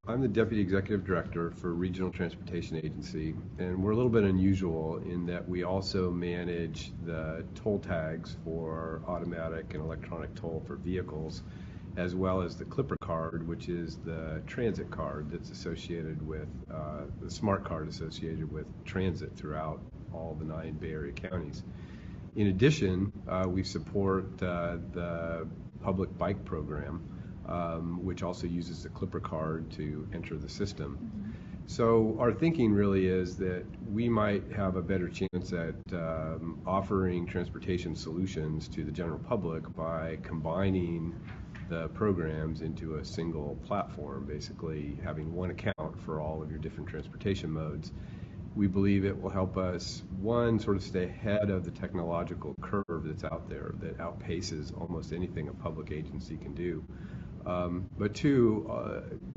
I'm the Deputy Executive Director for Regional Transportation Agency, and we're a little bit unusual in that we also manage the toll tags for automatic and electronic toll for vehicles, as well as the Clipper card, which is the transit card that's associated with, the smart card associated with transit throughout all the 9 Bay Area counties. In addition, we support the public bike program, which also uses the Clipper card to enter the system. So our thinking really is that we might have a better chance at offering transportation solutions to the general public by combining the programs into a single platform, basically having one account for all of your different transportation modes. We believe it will help us, one, sort of stay ahead of the technological curve that's out there that outpaces almost anything a public agency can do. But two,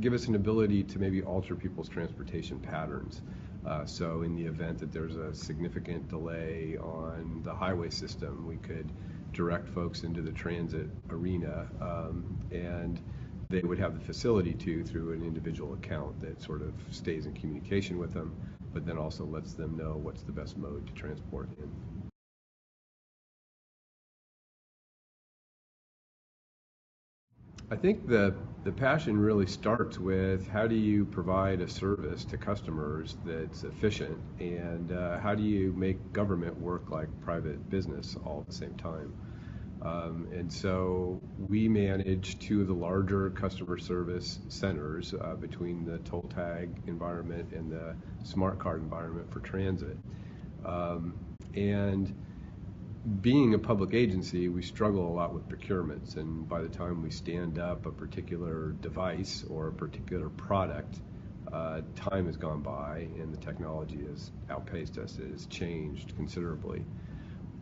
give us an ability to maybe alter people's transportation patterns. So in the event that there's a significant delay on the highway system, we could direct folks into the transit arena, and they would have the facility to through an individual account that sort of stays in communication with them, but then also lets them know what's the best mode to transport in. I think the passion really starts with how do you provide a service to customers that's efficient, and how do you make government work like private business all at the same time. And so we manage 2 of the larger customer service centers between the toll tag environment and the smart card environment for transit. And being a public agency, we struggle a lot with procurements, and by the time we stand up a particular device or a particular product, time has gone by and the technology has outpaced us. It has changed considerably.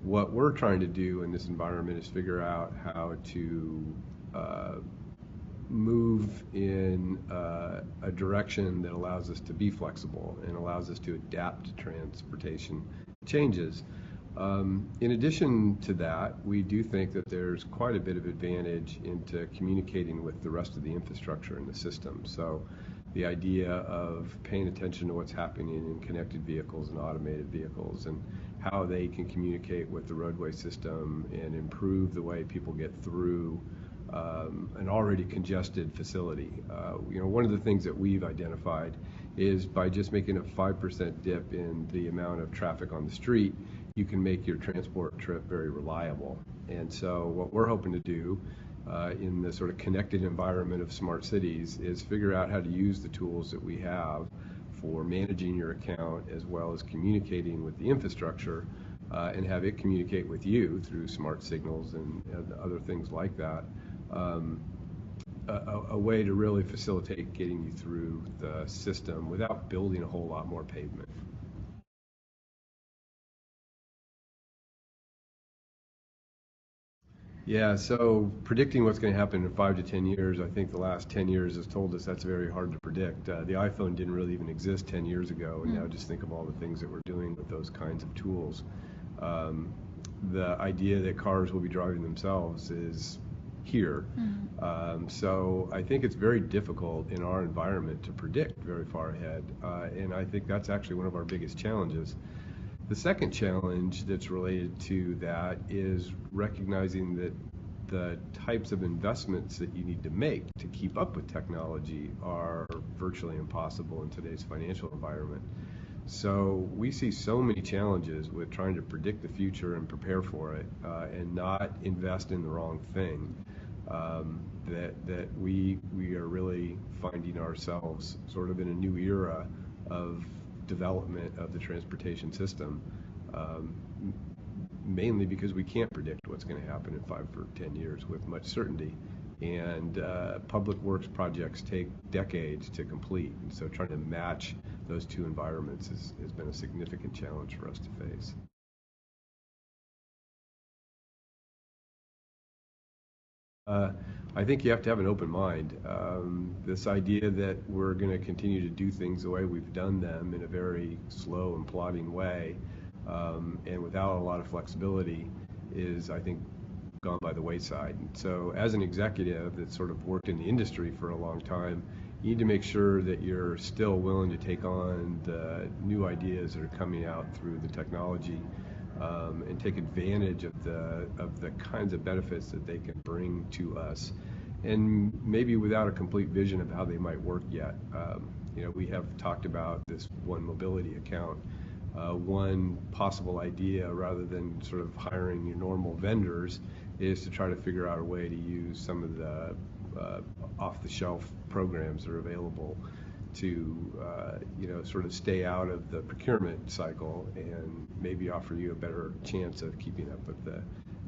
What we're trying to do in this environment is figure out how to move in a direction that allows us to be flexible and allows us to adapt to transportation changes. In addition to that, we do think that there's quite a bit of advantage into communicating with the rest of the infrastructure in the system. So the idea of paying attention to what's happening in connected vehicles and automated vehicles and how they can communicate with the roadway system and improve the way people get through an already congested facility. One of the things that we've identified is by just making a 5% dip in the amount of traffic on the street, you can make your transport trip very reliable. And so what we're hoping to do in the sort of connected environment of smart cities is figure out how to use the tools that we have for managing your account as well as communicating with the infrastructure, and have it communicate with you through smart signals and other things like that. A way to really facilitate getting you through the system without building a whole lot more pavement. Yeah, so predicting what's going to happen in 5 to 10 years, I think the last 10 years has told us that's very hard to predict. The iPhone didn't really even exist 10 years ago, and now just think of all the things that we're doing with those kinds of tools. The idea that cars will be driving themselves is here. So I think it's very difficult in our environment to predict very far ahead, and I think that's actually one of our biggest challenges. The second challenge that's related to that is recognizing that the types of investments that you need to make to keep up with technology are virtually impossible in today's financial environment. So we see so many challenges with trying to predict the future and prepare for it, and not invest in the wrong thing, that we are really finding ourselves sort of in a new era of development of the transportation system, mainly because we can't predict what's going to happen in 5 or 10 years with much certainty. And public works projects take decades to complete, and so trying to match those 2 environments has been a significant challenge for us to face. I think you have to have an open mind. This idea that we're going to continue to do things the way we've done them in a very slow and plodding way, and without a lot of flexibility, is, I think, gone by the wayside. So as an executive that sort of worked in the industry for a long time, you need to make sure that you're still willing to take on the new ideas that are coming out through the technology, and take advantage of the kinds of benefits that they can bring to us, and maybe without a complete vision of how they might work yet. We have talked about this one mobility account. One possible idea, rather than sort of hiring your normal vendors, is to try to figure out a way to use some of the off-the-shelf programs that are available to sort of stay out of the procurement cycle and maybe offer you a better chance of keeping up with the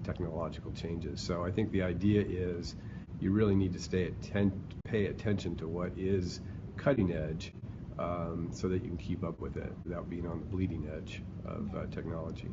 technological changes. So I think the idea is you really need to pay attention to what is cutting edge, so that you can keep up with it without being on the bleeding edge of technology.